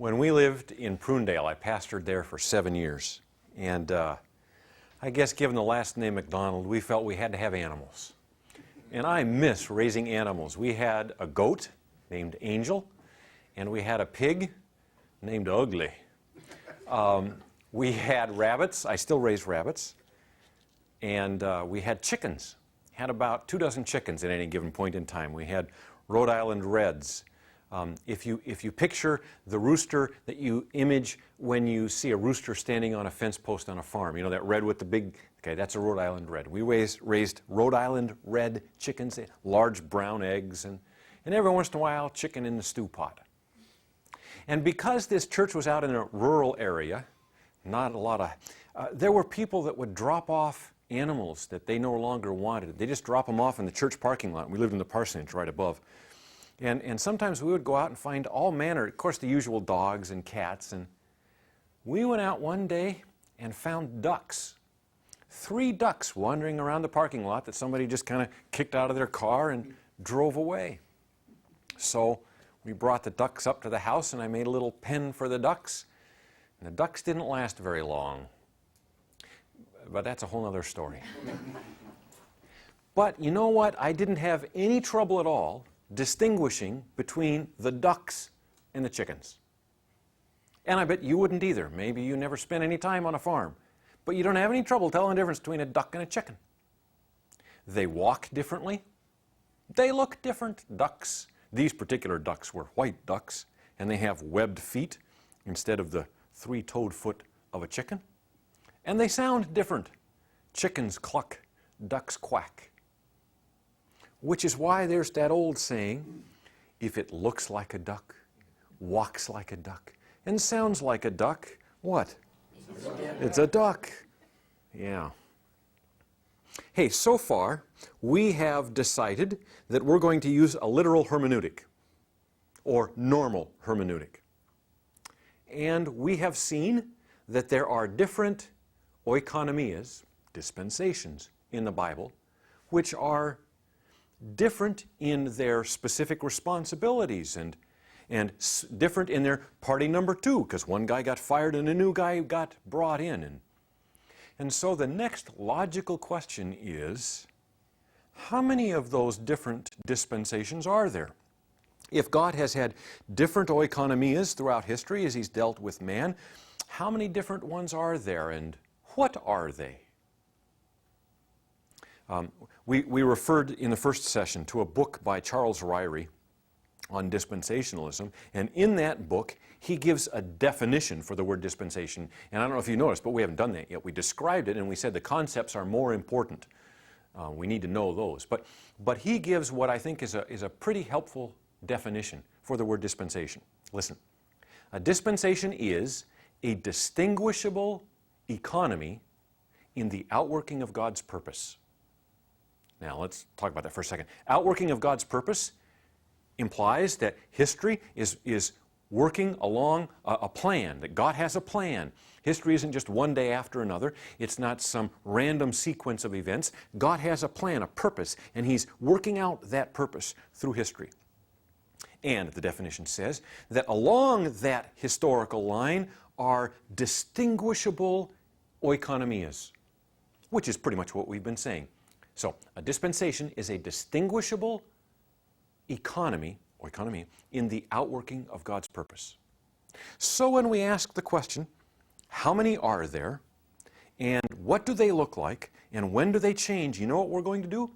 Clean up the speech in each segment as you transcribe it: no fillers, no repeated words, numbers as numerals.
When we lived in Prunedale, I pastored there for 7 years. And I guess given the last name McDonald, we felt we had to have animals. And I miss raising animals. We had a goat named Angel, and we had a pig named Ugly. We had rabbits. I still raise rabbits. And we had chickens. Had about 24 chickens at any given point in time. We had Rhode Island Reds. If you picture the rooster that you image when you see a rooster standing on a fence post on a farm, you know, that red with the big, okay, that's a Rhode Island Red. We raised Rhode Island Red chickens, large brown eggs, and every once in a while, chicken in the stew pot. And because this church was out in a rural area, not a lot of, there were people that would drop off animals that they no longer wanted. They just drop them off in the church parking lot. We lived in the parsonage right above. And sometimes we would go out and find all manner, of course, the usual dogs and cats. And we went out one day and found ducks. 3 ducks wandering around the parking lot that somebody just kind of kicked out of their car and drove away. So we brought the ducks up to the house, and I made a little pen for the ducks. And the ducks didn't last very long. But that's a whole other story. But you know what? I didn't have any trouble at all distinguishing between the ducks and the chickens. And I bet you wouldn't either. Maybe you never spent any time on a farm. But you don't have any trouble telling the difference between a duck and a chicken. They walk differently. They look different. Ducks. These particular ducks were white ducks, and they have webbed feet instead of the 3-toed foot of a chicken. And they sound different. Chickens cluck, ducks quack. Which is why there's that old saying, if it looks like a duck, walks like a duck, and sounds like a duck, what? It's a duck. Yeah. Hey, so far, we have decided that we're going to use a literal hermeneutic, or normal hermeneutic. And we have seen that there are different oikonomias, dispensations, in the Bible, which are different in their specific responsibilities and different in their party number 2, because one guy got fired and a new guy got brought in. And so the next logical question is, how many of those different dispensations are there? If God has had different oikonomias throughout history as He's dealt with man, how many different ones are there, and what are they? We referred in the first session to a book by Charles Ryrie on dispensationalism, and in that book he gives a definition for the word dispensation. And I don't know if you noticed, but we haven't done that yet. We described it and we said the concepts are more important. We need to know those. But he gives what I think is a pretty helpful definition for the word dispensation. Listen, a dispensation is a distinguishable economy in the outworking of God's purpose. Now, let's talk about that for a second. Outworking of God's purpose implies that history is working along a plan, that God has a plan. History isn't just one day after another. It's not some random sequence of events. God has a plan, a purpose, and He's working out that purpose through history. And the definition says that along that historical line are distinguishable oikonomias, which is pretty much what we've been saying. So, a dispensation is a distinguishable economy in the outworking of God's purpose. So when we ask the question, how many are there, and what do they look like, and when do they change, you know what we're going to do?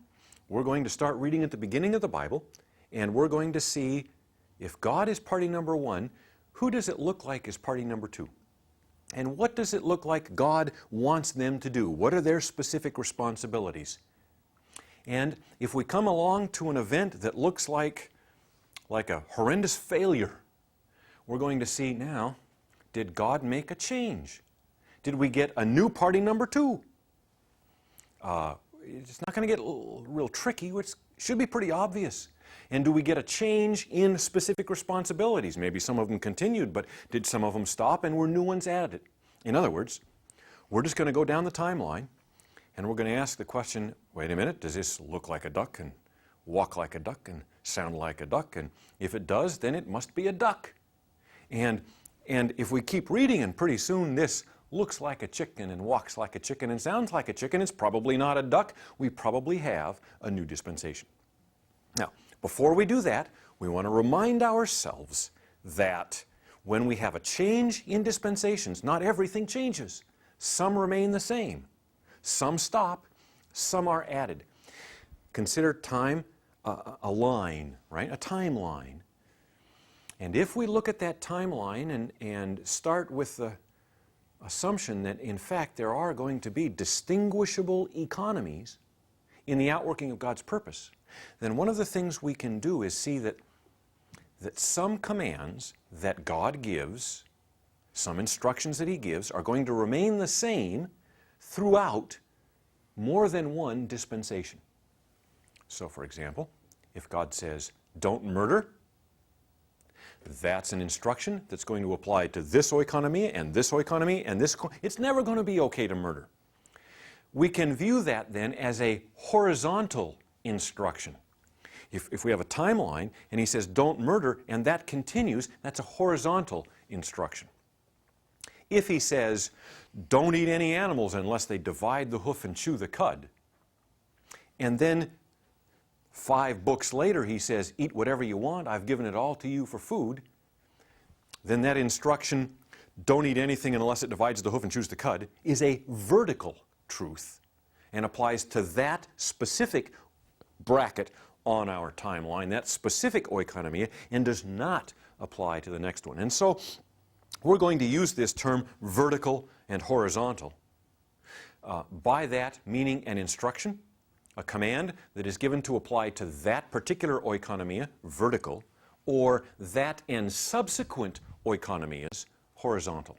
We're going to start reading at the beginning of the Bible, and we're going to see if God is party number 1, who does it look like as party number 2? And what does it look like God wants them to do? What are their specific responsibilities? And if we come along to an event that looks like a horrendous failure, we're going to see now, did God make a change? Did we get a new party number 2? It's not going to get real tricky, which should be pretty obvious. And do we get a change in specific responsibilities? Maybe some of them continued, but did some of them stop and were new ones added? In other words, we're just going to go down the timeline and we're going to ask the question, wait a minute, does this look like a duck and walk like a duck and sound like a duck? And if it does, then it must be a duck. And And if we keep reading, and pretty soon this looks like a chicken and walks like a chicken and sounds like a chicken, it's probably not a duck. We probably have a new dispensation. Now, before we do that, we want to remind ourselves that when we have a change in dispensations, not everything changes. Some remain the same. Some stop. Some are added. Consider time a line, right? A timeline. And if we look at that timeline and start with the assumption that, in fact, there are going to be distinguishable economies in the outworking of God's purpose, then one of the things we can do is see that some commands that God gives, some instructions that He gives, are going to remain the same throughout more than one dispensation. So, for example, if God says, don't murder, that's an instruction that's going to apply to this oikonomia and this oikonomia and this. It's never going to be okay to murder. We can view that then as a horizontal instruction. If we have a timeline and He says don't murder and that continues, that's a horizontal instruction. If He says don't eat any animals unless they divide the hoof and chew the cud, and then 5 books later He says eat whatever you want, I've given it all to you for food, then that instruction, don't eat anything unless it divides the hoof and chews the cud, is a vertical truth and applies to that specific bracket on our timeline, that specific oikonomia, and does not apply to the next one. And so we're going to use this term vertical and horizontal. By that meaning an instruction, a command that is given to apply to that particular oikonomia, vertical, or that and subsequent oikonomias, horizontal.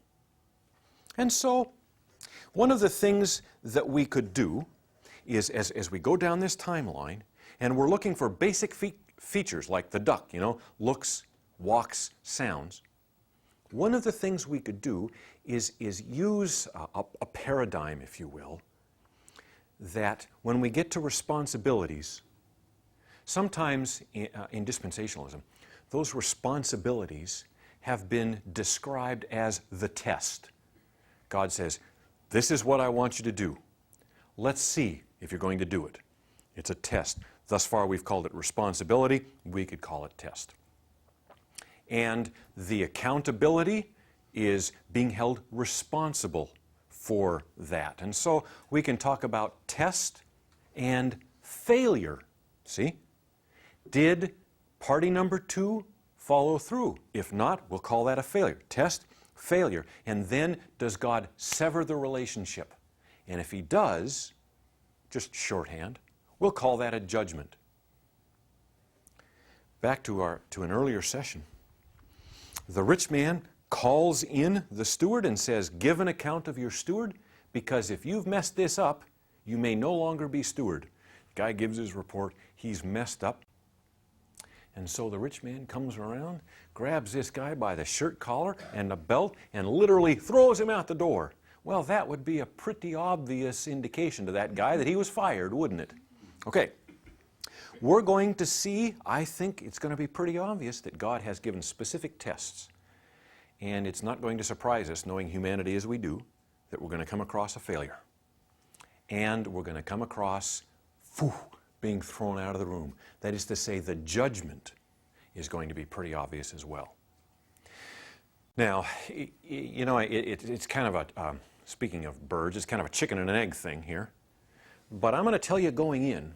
And so one of the things that we could do is, as we go down this timeline, and we're looking for basic features like the duck, looks, walks, sounds, one of the things we could do is use a paradigm, if you will, that when we get to responsibilities, sometimes in dispensationalism, those responsibilities have been described as the test. God says, this is what I want you to do. Let's see if you're going to do it. It's a test. Thus far we've called it responsibility. We could call it test. And the accountability is being held responsible for that. And so we can talk about test and failure. See? Did party number 2 follow through? If not, we'll call that a failure. Test, failure. And then does God sever the relationship? And if He does, just shorthand, we'll call that a judgment. Back to an earlier session. The rich man calls in the steward and says, give an account of your steward, because if you've messed this up, you may no longer be steward. Guy gives his report, he's messed up. And so the rich man comes around, grabs this guy by the shirt collar and the belt, and literally throws him out the door. Well, that would be a pretty obvious indication to that guy that he was fired, wouldn't it? Okay. We're going to see, I think it's going to be pretty obvious that God has given specific tests. And it's not going to surprise us, knowing humanity as we do, that we're going to come across a failure. And we're going to come across being thrown out of the room. That is to say, the judgment is going to be pretty obvious as well. Now, it's kind of a, speaking of birds, it's kind of a chicken and an egg thing here. But I'm going to tell you going in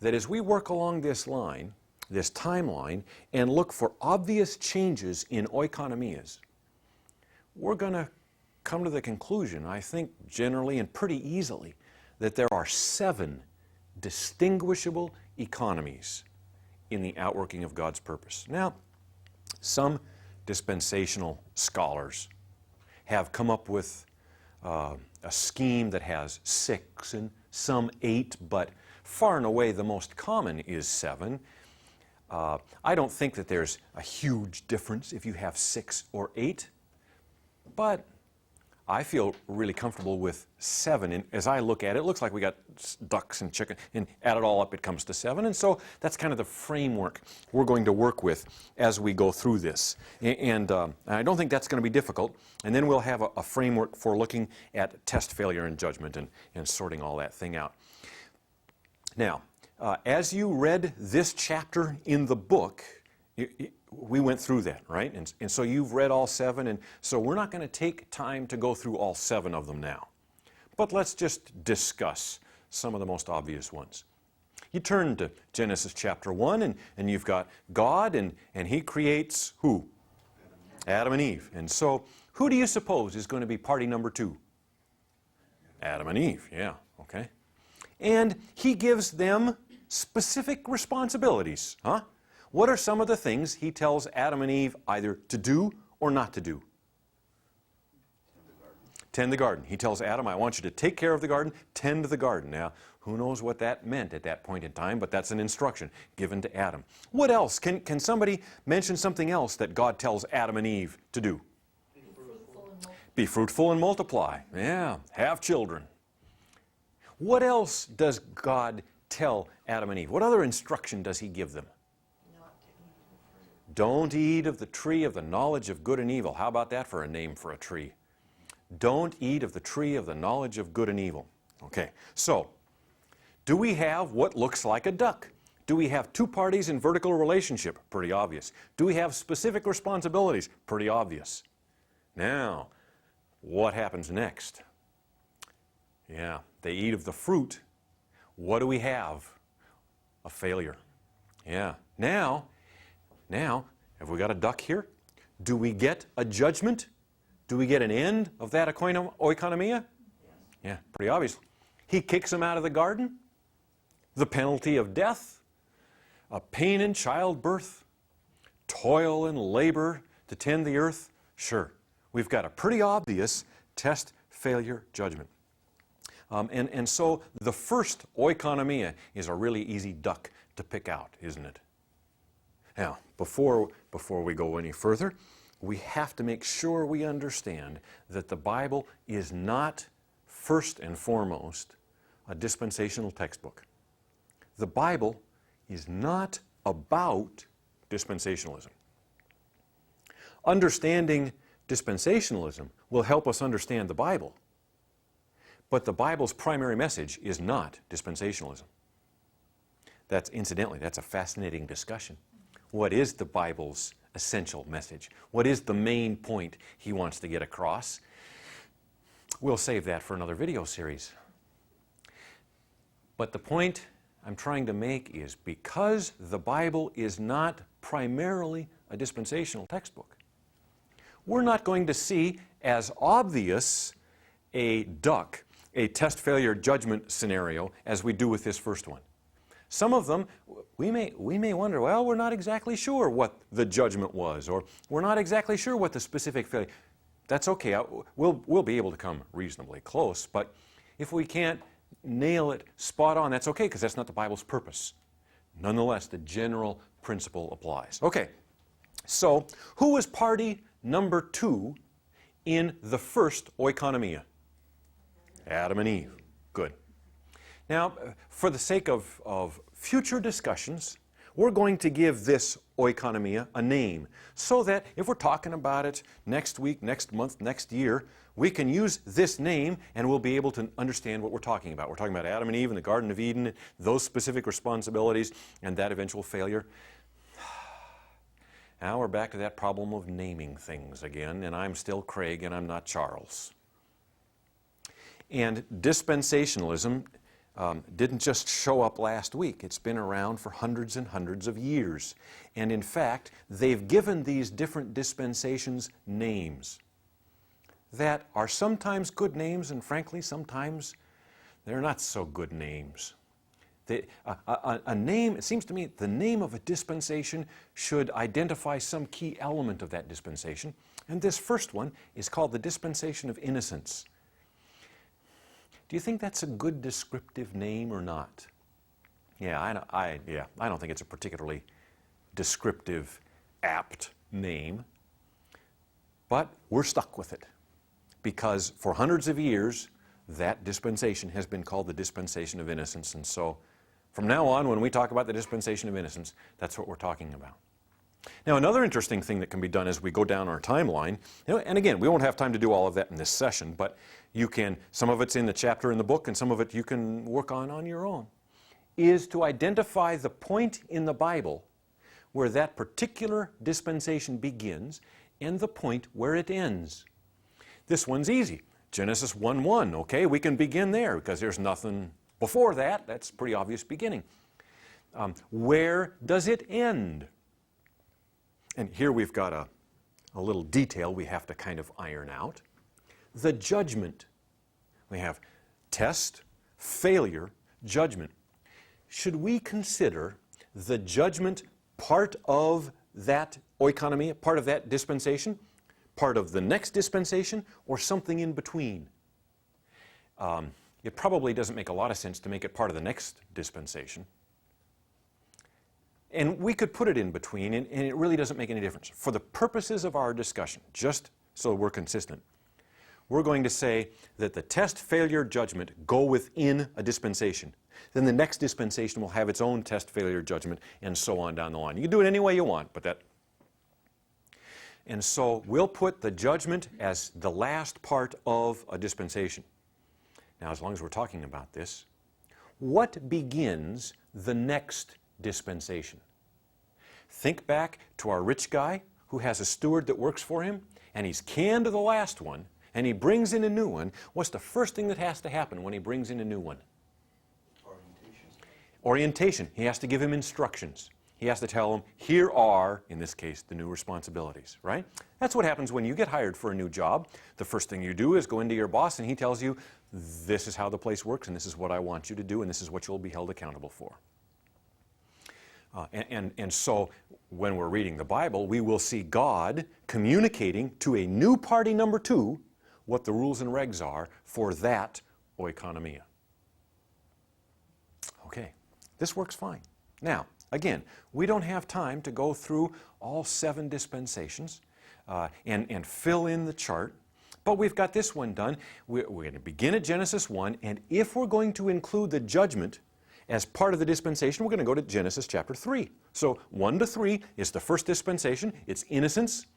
that as we work along this line, this timeline, and look for obvious changes in oikonomias, we're going to come to the conclusion, I think generally and pretty easily, that there are 7 distinguishable economies in the outworking of God's purpose. Now, some dispensational scholars have come up with a scheme that has 6 and some 8, but far and away the most common is 7. I don't think that there's a huge difference if you have 6 or 8, but I feel really comfortable with 7. And as I look at it, it looks like we got ducks and chicken, and add it all up, it comes to 7. And so that's kind of the framework we're going to work with as we go through this. And I don't think that's going to be difficult. And then we'll have a framework for looking at test, failure, and judgment, and sorting all that thing out. Now, as you read this chapter in the book, we went through that, right? And so you've read all 7, and so we're not going to take time to go through all 7 of them now. But let's just discuss some of the most obvious ones. You turn to Genesis chapter 1, and you've got God, and He creates who? Adam and Eve. And so who do you suppose is going to be party number 2? Adam and Eve, yeah, okay. And He gives them specific responsibilities, huh? What are some of the things He tells Adam and Eve either to do or not to do? Tend the garden. He tells Adam, I want you to take care of the garden, tend the garden. Now, who knows what that meant at that point in time, but that's an instruction given to Adam. What else? Can somebody mention something else that God tells Adam and Eve to do? Be fruitful and multiply. Yeah, have children. What else does God tell Adam and Eve? What other instruction does He give them? Don't eat of the tree of the knowledge of good and evil. How about that for a name for a tree? Don't eat of the tree of the knowledge of good and evil. Okay, so do we have what looks like a duck? Do we have 2 parties in vertical relationship? Pretty obvious. Do we have specific responsibilities? Pretty obvious. Now, what happens next? Yeah, they eat of the fruit. What do we have? A failure. Yeah. Now, have we got a duck here? Do we get a judgment? Do we get an end of that oikonomia? Yeah, pretty obvious. He kicks them out of the garden. The penalty of death, a pain in childbirth, toil and labor to tend the earth. Sure, we've got a pretty obvious test, failure, judgment. And so the first oikonomia is a really easy duck to pick out, isn't it? Now, before we go any further, we have to make sure we understand that the Bible is not first and foremost a dispensational textbook. The Bible is not about dispensationalism. Understanding dispensationalism will help us understand the Bible, but the Bible's primary message is not dispensationalism. Incidentally, that's a fascinating discussion. What is the Bible's essential message? What is the main point He wants to get across? We'll save that for another video series. But the point I'm trying to make is because the Bible is not primarily a dispensational textbook, we're not going to see as obvious a duck, a test, failure, judgment scenario as we do with this first one. Some of them, we may wonder, well, we're not exactly sure what the judgment was, or we're not exactly sure what the specific failure. That's okay. We'll be able to come reasonably close, but if we can't nail it spot on, that's okay, because that's not the Bible's purpose. Nonetheless, the general principle applies. Okay, so who was party number 2 in the first oikonomia? Adam and Eve. Good. Now, for the sake of future discussions, we're going to give this oikonomia a name so that if we're talking about it next week, next month, next year, we can use this name and we'll be able to understand what we're talking about. We're talking about Adam and Eve in the Garden of Eden, those specific responsibilities, and that eventual failure. Now we're back to that problem of naming things again, and I'm still Craig and I'm not Charles. And dispensationalism didn't just show up last week. It's been around for hundreds and hundreds of years. And in fact, they've given these different dispensations names that are sometimes good names, and frankly, sometimes they're not so good names. A name, it seems to me, the name of a dispensation should identify some key element of that dispensation. And this first one is called the dispensation of innocence. Do you think that's a good descriptive name or not? Yeah, I don't think it's a particularly descriptive, apt name. But we're stuck with it because for hundreds of years, that dispensation has been called the dispensation of innocence. And so from now on, when we talk about the dispensation of innocence, that's what we're talking about. Now, another interesting thing that can be done as we go down our timeline, and again, we won't have time to do all of that in this session, but you can, some of it's in the chapter in the book, and some of it you can work on your own, is to identify the point in the Bible where that particular dispensation begins and the point where it ends. This one's easy. Genesis 1:1, okay, we can begin there because there's nothing before that. That's a pretty obvious beginning. Where does it end? And here we've got a little detail we have to kind of iron out. The judgment. We have test, failure, judgment. Should we consider the judgment part of that oikonomia, part of that dispensation, part of the next dispensation, or something in between? It probably doesn't make a lot of sense to make it part of the next dispensation. And we could put it in between, and it really doesn't make any difference. For the purposes of our discussion, just so we're consistent, we're going to say that the test, failure, judgment go within a dispensation. Then the next dispensation will have its own test, failure, judgment, and so on down the line. You can do it any way you want, but that... And so we'll put the judgment as the last part of a dispensation. Now, as long as we're talking about this, what begins the next dispensation? Think back to our rich guy who has a steward that works for him, and he's canned to the last one, and he brings in a new one. What's the first thing that has to happen when he brings in a new one? Orientation. He has to give him instructions. He has to tell him, here are, in this case, the new responsibilities, right? That's what happens when you get hired for a new job. The first thing you do is go into your boss and he tells you, this is how the place works and this is what I want you to do and this is what you'll be held accountable for. And so when we're reading the Bible, we will see God communicating to a new party number 2 what the rules and regs are for that oikonomia. Okay, this works fine. Now, again, we don't have time to go through all 7 dispensations and fill in the chart, but we've got this one done. We're going to begin at Genesis 1, and if we're going to include the judgment as part of the dispensation, we're going to go to Genesis chapter 3. So 1 to 3 is the first dispensation. It's innocence.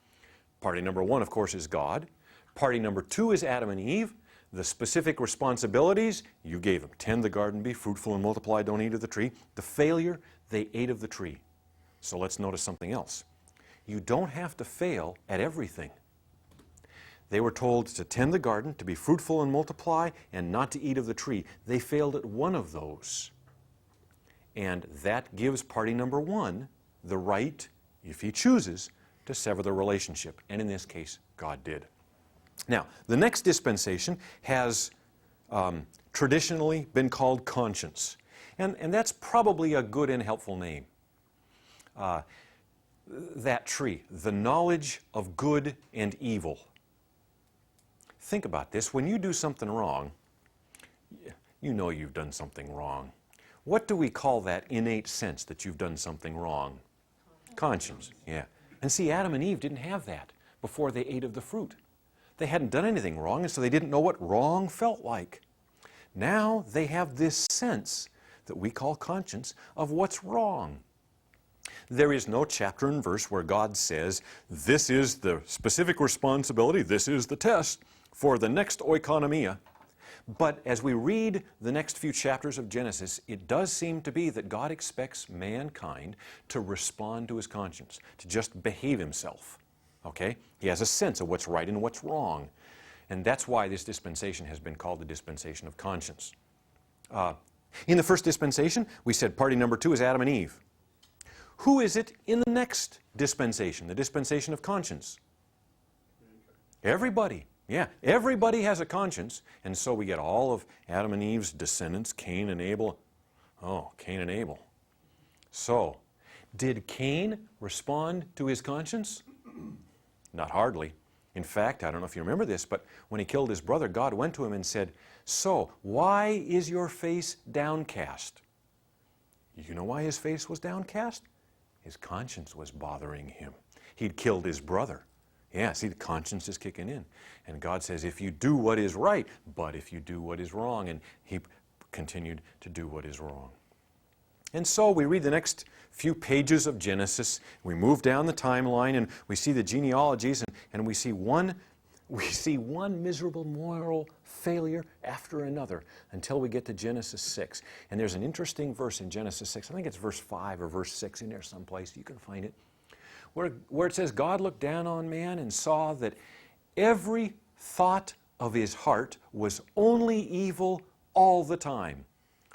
Party number 1, of course, is God. Party number 2 is Adam and Eve. The specific responsibilities, you gave them. Tend the garden, be fruitful and multiply, don't eat of the tree. The failure, they ate of the tree. So let's notice something else. You don't have to fail at everything. They were told to tend the garden, to be fruitful and multiply, and not to eat of the tree. They failed at one of those. And that gives party number 1 the right, if he chooses, to sever the relationship. And in this case, God did. Now, the next dispensation has traditionally been called conscience. And that's probably a good and helpful name. That tree, the knowledge of good and evil. Think about this. When you do something wrong, you know you've done something wrong. What do we call that innate sense that you've done something wrong? Conscience, yeah. And see, Adam and Eve didn't have that before they ate of the fruit. They hadn't done anything wrong, and so they didn't know what wrong felt like. Now they have this sense that we call conscience of what's wrong. There is no chapter and verse where God says, this is the specific responsibility, this is the test for the next oikonomia. But as we read the next few chapters of Genesis, it does seem to be that God expects mankind to respond to his conscience, to just behave himself. Okay? He has a sense of what's right and what's wrong. And that's why this dispensation has been called the dispensation of conscience. In the first dispensation, we said party number 2 is Adam and Eve. Who is it in the next dispensation, the dispensation of conscience? Everybody. Yeah, everybody has a conscience, and so we get all of Adam and Eve's descendants, Cain and Abel. Oh, Cain and Abel. So, did Cain respond to his conscience? Not hardly. In fact, I don't know if you remember this, but when he killed his brother, God went to him and said, so, why is your face downcast? You know why his face was downcast? His conscience was bothering him. He'd killed his brother. Yeah, see, the conscience is kicking in. And God says, if you do what is right, but if you do what is wrong, and he continued to do what is wrong. And so we read the next few pages of Genesis. We move down the timeline and we see the genealogies, and we see one miserable moral failure after another until we get to Genesis 6. And there's an interesting verse in Genesis 6. I think it's verse 5 or verse 6 in there someplace. You can find it. Where it says, God looked down on man and saw that every thought of his heart was only evil all the time.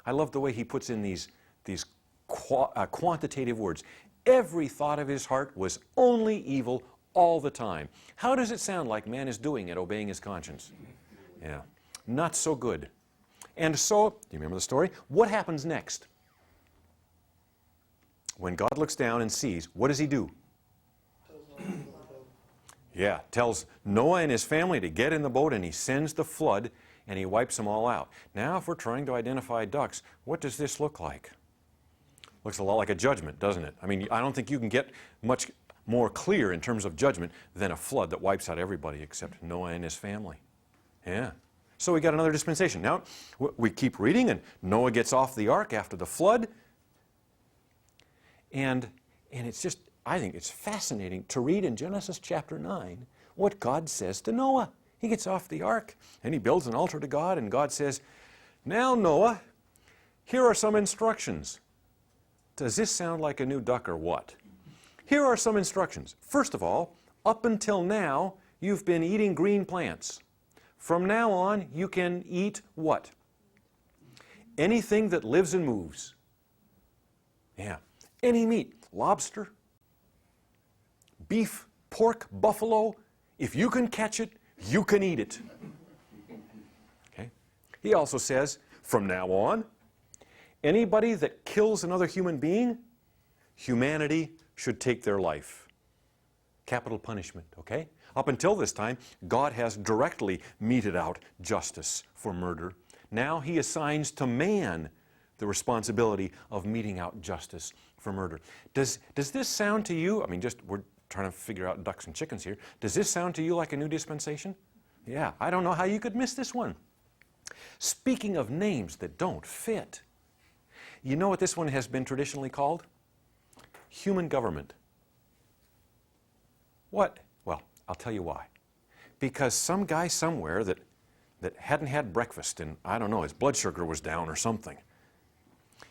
I love the way he puts in these quantitative words. Every thought of his heart was only evil all the time. How does it sound like man is doing it, obeying his conscience? Yeah, not so good. And so, do you remember the story? What happens next? When God looks down and sees, what does he do? Yeah, tells Noah and his family to get in the boat, and he sends the flood, and he wipes them all out. Now, if we're trying to identify ducks, what does this look like? Looks a lot like a judgment, doesn't it? I mean, I don't think you can get much more clear in terms of judgment than a flood that wipes out everybody except Noah and his family. Yeah. So we got another dispensation. Now, we keep reading, and Noah gets off the ark after the flood. And it's just, I think it's fascinating to read in Genesis chapter 9 what God says to Noah. He gets off the ark, and he builds an altar to God, and God says, now, Noah, here are some instructions. Does this sound like a new duck or what? Here are some instructions. First of all, up until now, you've been eating green plants. From now on, you can eat what? Anything that lives and moves. Yeah. Any meat. Lobster, beef, pork, buffalo. If you can catch it, you can eat it. Okay. He also says, from now on, anybody that kills another human being, humanity should take their life. Capital punishment, okay? Up until this time, God has directly meted out justice for murder. Now he assigns to man the responsibility of meting out justice for murder. Does this sound to you, I mean, we're trying to figure out ducks and chickens here. Does this sound to you like a new dispensation? Yeah, I don't know how you could miss this one. Speaking of names that don't fit, you know what this one has been traditionally called? Human government. What? Well, I'll tell you why. Because some guy somewhere that hadn't had breakfast and, I don't know, his blood sugar was down or something,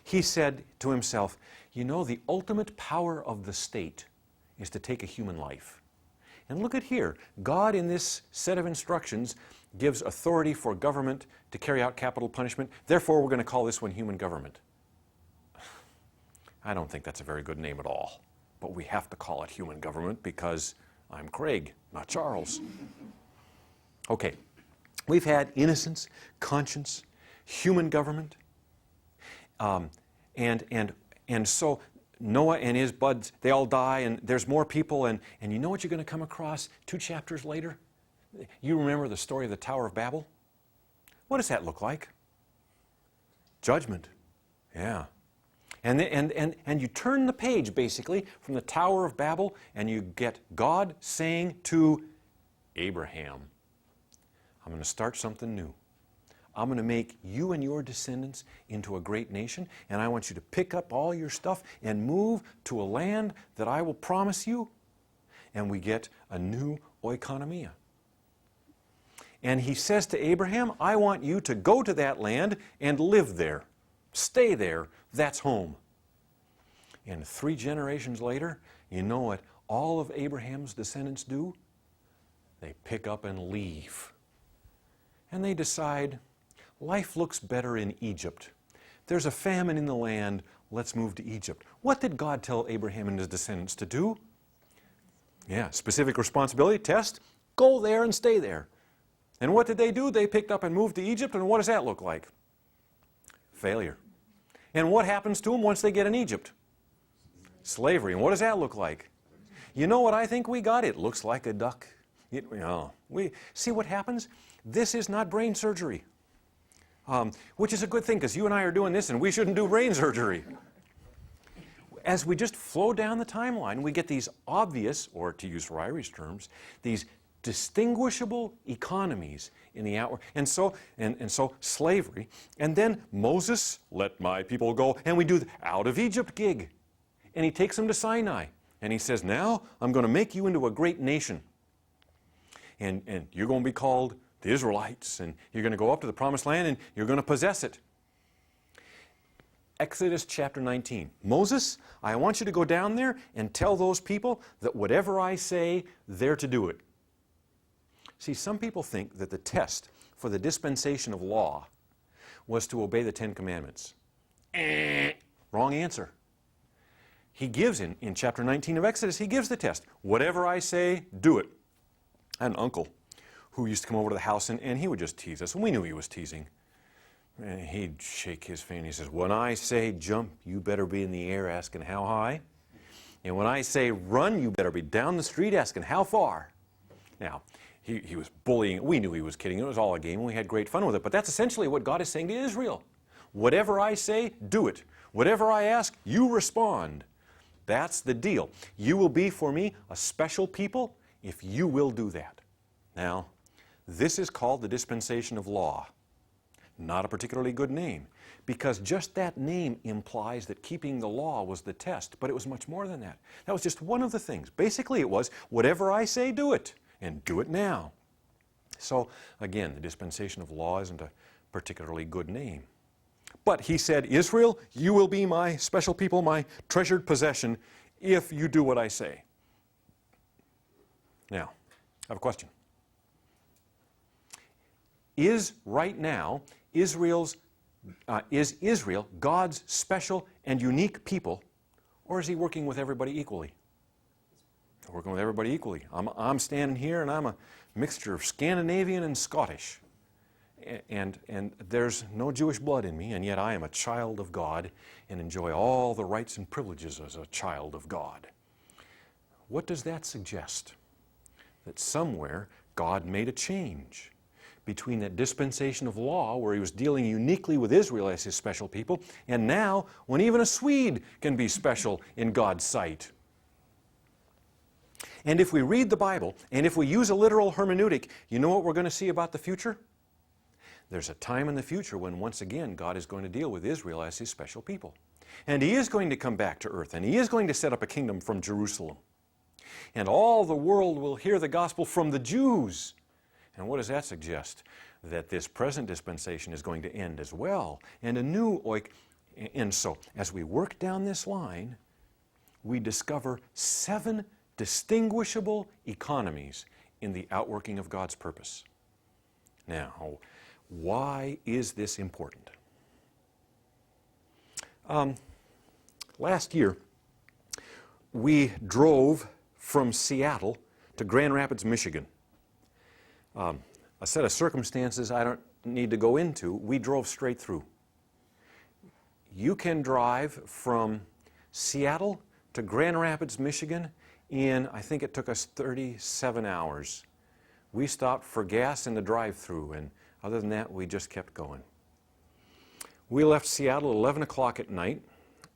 he said to himself, you know, the ultimate power of the state is to take a human life. And look at here. God, in this set of instructions, gives authority for government to carry out capital punishment. Therefore, we're going to call this one human government. I don't think that's a very good name at all. But we have to call it human government because I'm Craig, not Charles. Okay. We've had innocence, conscience, human government. And so Noah and his buds, they all die, and there's more people, and you know what you're going to come across 2 chapters later? You remember the story of the Tower of Babel? What does that look like? Judgment. Yeah. And you turn the page, basically, from the Tower of Babel, and you get God saying to Abraham, I'm going to start something new. I'm going to make you and your descendants into a great nation, and I want you to pick up all your stuff and move to a land that I will promise you. And we get a new oikonomia. And he says to Abraham, I want you to go to that land and live there. Stay there. That's home. And 3 generations later, you know what all of Abraham's descendants do? They pick up and leave. And they decide, life looks better in Egypt. There's a famine in the land. Let's move to Egypt. What did God tell Abraham and his descendants to do? Yeah, specific responsibility, test, go there and stay there. And what did they do? They picked up and moved to Egypt, and what does that look like? Failure. And what happens to them once they get in Egypt? Slavery. And what does that look like? You know what I think we got? It looks like a duck. We see what happens? This is not brain surgery. Which is a good thing, because you and I are doing this, and we shouldn't do brain surgery. as we just flow down the timeline, we get these obvious, or to use Ryrie's terms, these distinguishable economies in the outward. And so slavery. And then Moses, let my people go. And we do the out of Egypt gig. And he takes them to Sinai. And he says, now I'm going to make you into a great nation. And you're going to be called the Israelites. And you're going to go up to the promised land and you're going to possess it. Exodus chapter 19. Moses, I want you to go down there and tell those people that whatever I say, they're to do it. See, some people think that the test for the dispensation of law was to obey the Ten Commandments. Wrong answer. He gives in chapter 19 of Exodus, he gives the test. Whatever I say, do it. I had an uncle who used to come over to the house and he would just tease us, and we knew he was teasing. And he'd shake his fan. He says, when I say jump, you better be in the air asking how high. And when I say run, you better be down the street asking how far. Now, he was bullying. We knew he was kidding. It was all a game, and we had great fun with it. But that's essentially what God is saying to Israel. Whatever I say, do it. Whatever I ask, you respond. That's the deal. You will be for me a special people if you will do that. Now, this is called the dispensation of law. Not a particularly good name, because just that name implies that keeping the law was the test, but it was much more than that. That was just one of the things. Basically, it was, whatever I say, do it. And do it now. So, again, the dispensation of law isn't a particularly good name. But he said, Israel, you will be my special people, my treasured possession, if you do what I say. Now, I have a question. Is right now is Israel God's special and unique people, or is he working with everybody equally? Working with everybody equally. I'm standing here and I'm a mixture of Scandinavian and Scottish. And there's no Jewish blood in me, and yet I am a child of God and enjoy all the rights and privileges as a child of God. What does that suggest? That somewhere God made a change between that dispensation of law where he was dealing uniquely with Israel as his special people, and now when even a Swede can be special in God's sight. And if we read the Bible, and if we use a literal hermeneutic, you know what we're going to see about the future? There's a time in the future when once again God is going to deal with Israel as his special people. And he is going to come back to earth, and he is going to set up a kingdom from Jerusalem. And all the world will hear the gospel from the Jews. And what does that suggest? That this present dispensation is going to end as well. And a new oik. And so, as we work down this line, we discover 7 distinguishable economies in the outworking of God's purpose. Now, why is this important? Last year, we drove from Seattle to Grand Rapids, Michigan. A set of circumstances I don't need to go into. We drove straight through. You can drive from Seattle to Grand Rapids, Michigan in, I think it took us 37 hours. We stopped for gas in the drive-thru, and other than that, we just kept going. We left Seattle at 11 o'clock at night,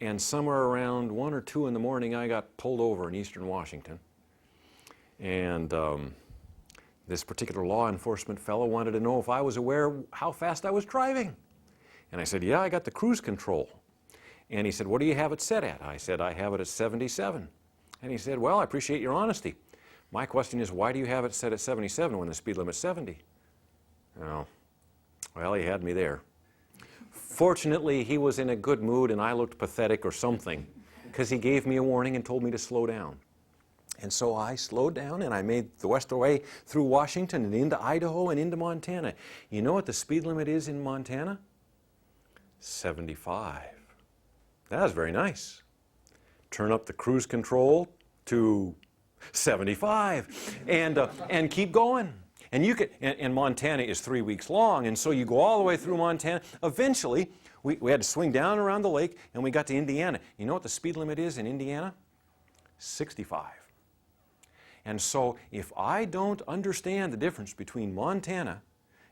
and somewhere around 1 or 2 in the morning, I got pulled over in eastern Washington. And this particular law enforcement fellow wanted to know if I was aware how fast I was driving. And I said, yeah, I got the cruise control. And he said, what do you have it set at? I said, I have it at 77. And he said, well, I appreciate your honesty. My question is, why do you have it set at 77 when the speed limit's 70? Oh, well, he had me there. Fortunately, he was in a good mood and I looked pathetic or something, because he gave me a warning and told me to slow down. And so I slowed down and I made the western way through Washington and into Idaho and into Montana. You know what the speed limit is in Montana? 75. That was very nice. Turn up the cruise control to 75 and keep going. And you could, and Montana is 3 weeks long, and so you go all the way through Montana. Eventually, we had to swing down around the lake, and we got to Indiana. You know what the speed limit is in Indiana? 65. And so if I don't understand the difference between Montana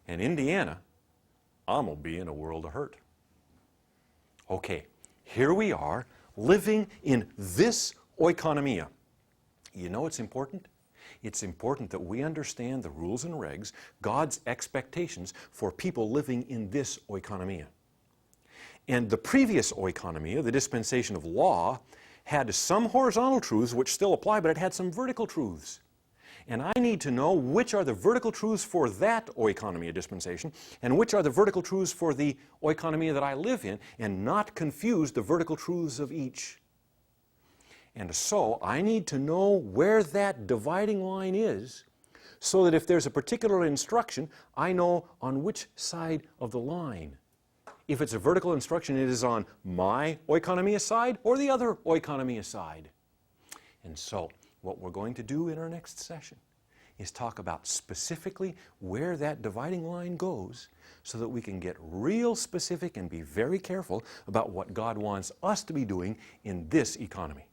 and Indiana, I'm going to be in a world of hurt. Okay, here we are. living in this oikonomia. You know it's important? It's important that we understand the rules and regs, God's expectations for people living in this oikonomia. And the previous oikonomia, the dispensation of law, had some horizontal truths which still apply, but it had some vertical truths. And I need to know which are the vertical truths for that oikonomia dispensation and which are the vertical truths for the oikonomia that I live in, and not confuse the vertical truths of each. And so I need to know where that dividing line is, so that if there's a particular instruction, I know on which side of the line. If it's a vertical instruction, it is on my oikonomia side or the other oikonomia side. And so what we're going to do in our next session is talk about specifically where that dividing line goes, so that we can get real specific and be very careful about what God wants us to be doing in this economy.